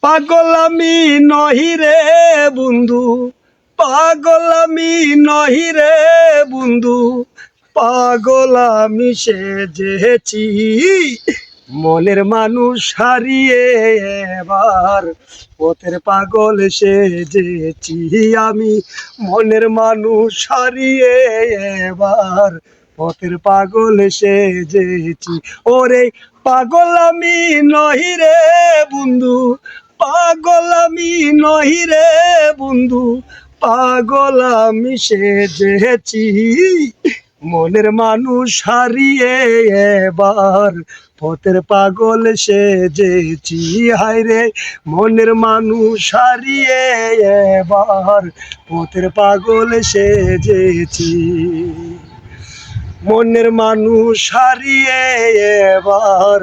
পাগল আমি নহি রে বন্ধু, পাগল আমি নহি রে বন্ধু, পাগল আমি সেজেছি মনের মানুষ হারিয়ে এবার পথের পাগল সেজেছি আমি মনের মানুষ হারিয়ে এবার পথের পাগল সেজেছি। ওরে পাগল আমি নহি রে বন্ধু, পাগল আমি নহি রে বন্ধু, পাগল আমি সেজেছি মনের মানুষ হারিয়ে এবার পথের পাগল সেজেছি। হায়রে মনের মানুষ হারিয়ে এবার পথের পাগল সেজেছি। মনের মানুষ হারিয়ে এবার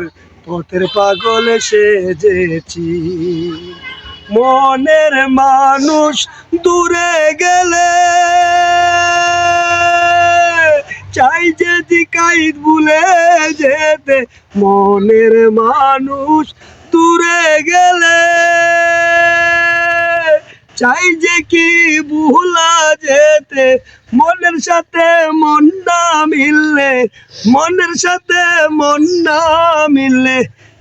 পথের পাগল সেজেছি। মনের মানুষ দূরে গেলে চাই যে দিকাই ভুলে যেতে, মনের মানুষ দূরে গেলে চাই যে কি ভুলা যেতে, মনের সাথে মন না মিললে, মনের সাথে মন না মিললে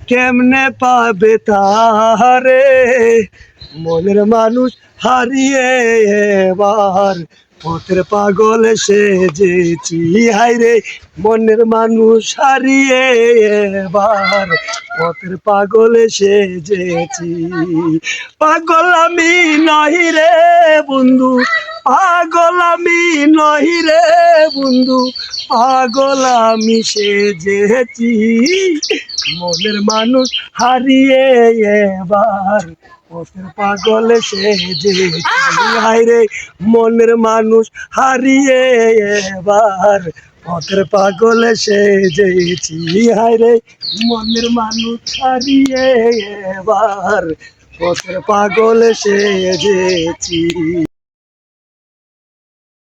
কেমনে পাবে তারে মনের মানুষ হারিয়ে এবার পথের পাগল সেজেছি। হায়রে মনের মানুষ হারিয়ে এবার পথের পাগল সেজেছি। পাগল আমি নহি রে বন্ধু, পাগল আমি নহি রে বন্ধু, পাগল আমি সেজেছি মনের মানুষ হারিয়ে এবার পথের পাগল সেজেছি। হায়রে মনের মানুষ হারিয়ে এবার পথের পাগল সেজেছি। হায়রে মনের মানুষ হারিয়ে এবার পথের পাগল সেজেছি।